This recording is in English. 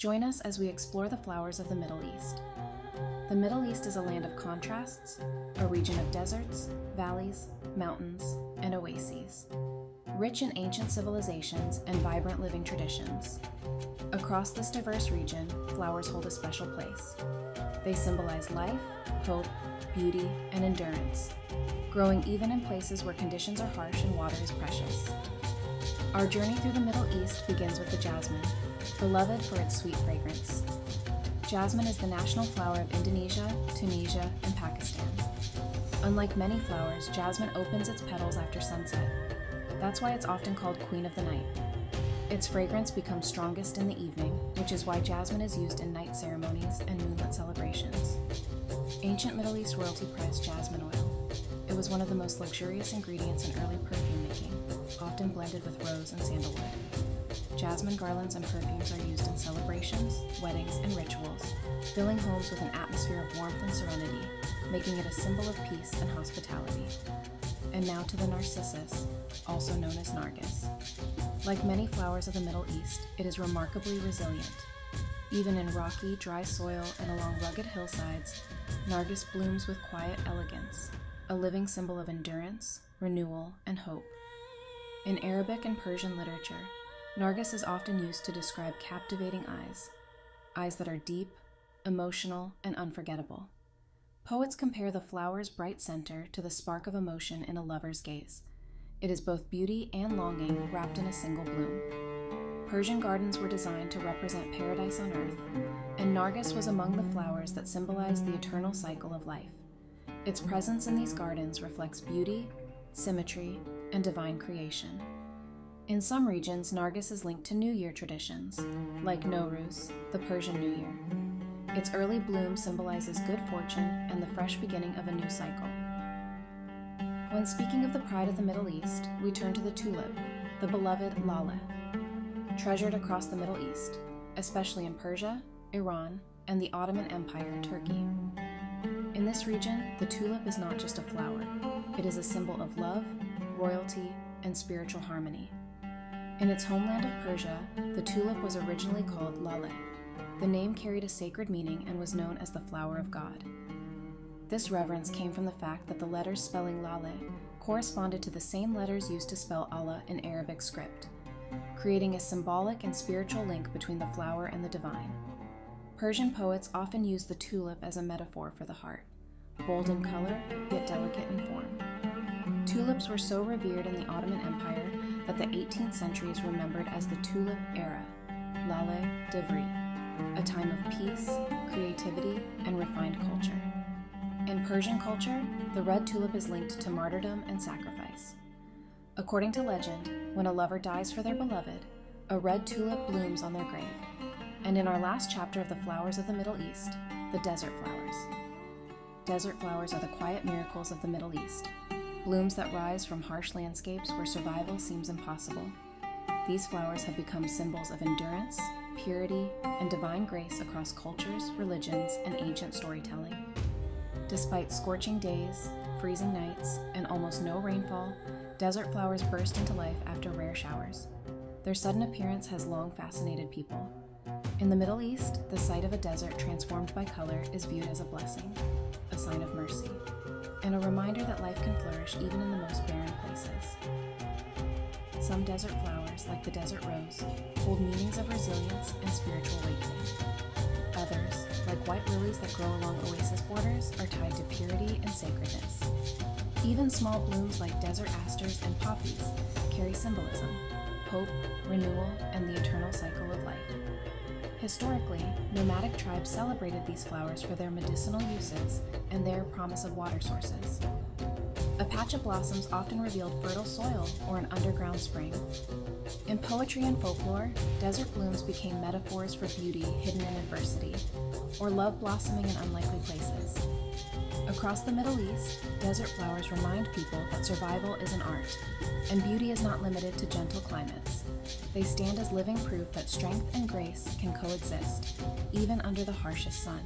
Join us as we explore the flowers of the Middle East. The Middle East is a land of contrasts, a region of deserts, valleys, mountains, and oases, rich in ancient civilizations and vibrant living traditions. Across this diverse region, flowers hold a special place. They symbolize life, hope, beauty, and endurance, growing even in places where conditions are harsh and water is precious. Our journey through the Middle East begins with the jasmine, beloved for its sweet fragrance. Jasmine is the national flower of Indonesia, Tunisia, and Pakistan. Unlike many flowers, jasmine opens its petals after sunset. That's why it's often called Queen of the Night. Its fragrance becomes strongest in the evening, which is why jasmine is used in night ceremonies and moonlit celebrations. Ancient Middle East royalty prized jasmine oil. It was one of the most luxurious ingredients in early perfume making, often blended with rose and sandalwood. Jasmine garlands and perfumes are used in celebrations, weddings, and rituals, filling homes with an atmosphere of warmth and serenity, making it a symbol of peace and hospitality. And now to the narcissus, also known as nargis. Like many flowers of the Middle East, it is remarkably resilient. Even in rocky, dry soil and along rugged hillsides, nargis blooms with quiet elegance, a living symbol of endurance, renewal, and hope. In Arabic and Persian literature, nargis is often used to describe captivating eyes that are deep, emotional, and unforgettable. Poets compare the flower's bright center to the spark of emotion in a lover's gaze. It is both beauty and longing wrapped in a single bloom. Persian gardens were designed to represent paradise on earth, and nargis was among the flowers that symbolized the eternal cycle of life. Its presence in these gardens reflects beauty, symmetry, and divine creation. In some regions, nargis is linked to New Year traditions, like Nowruz, the Persian New Year. Its early bloom symbolizes good fortune and the fresh beginning of a new cycle. When speaking of the pride of the Middle East, we turn to the tulip, the beloved lale. Treasured across the Middle East, especially in Persia, Iran, and the Ottoman Empire, Turkey. In this region, the tulip is not just a flower. It is a symbol of love, royalty, and spiritual harmony. In its homeland of Persia, the tulip was originally called lale. The name carried a sacred meaning and was known as the flower of God. This reverence came from the fact that the letters spelling lale corresponded to the same letters used to spell Allah in Arabic script, creating a symbolic and spiritual link between the flower and the divine. Persian poets often use the tulip as a metaphor for the heart, bold in color, yet delicate in form. Tulips were so revered in the Ottoman Empire that the 18th century is remembered as the tulip era, Lale Devri, a time of peace, creativity, and refined culture. In Persian culture, the red tulip is linked to martyrdom and sacrifice. According to legend, when a lover dies for their beloved, a red tulip blooms on their grave. And in our last chapter of the flowers of the Middle East, the desert flowers. Desert flowers are the quiet miracles of the Middle East, blooms that rise from harsh landscapes where survival seems impossible. These flowers have become symbols of endurance, purity, and divine grace across cultures, religions, and ancient storytelling. Despite scorching days, freezing nights, and almost no rainfall, desert flowers burst into life after rare showers. Their sudden appearance has long fascinated people. In the Middle East, the sight of a desert transformed by color is viewed as a blessing, a sign of mercy, and a reminder that life can flourish even in the most barren places. Some desert flowers, like the desert rose, hold meanings of resilience and spiritual awakening. Others, like white lilies that grow along oasis borders, are tied to purity and sacredness. Even small blooms like desert asters and poppies carry symbolism, hope, renewal, and the eternal cycle of life. Historically, nomadic tribes celebrated these flowers for their medicinal uses and their promise of water sources. A patch of blossoms often revealed fertile soil or an underground spring. In poetry and folklore, desert blooms became metaphors for beauty hidden in adversity, or love blossoming in unlikely places. Across the Middle East, desert flowers remind people that survival is an art, and beauty is not limited to gentle climates. They stand as living proof that strength and grace can coexist, even under the harshest sun.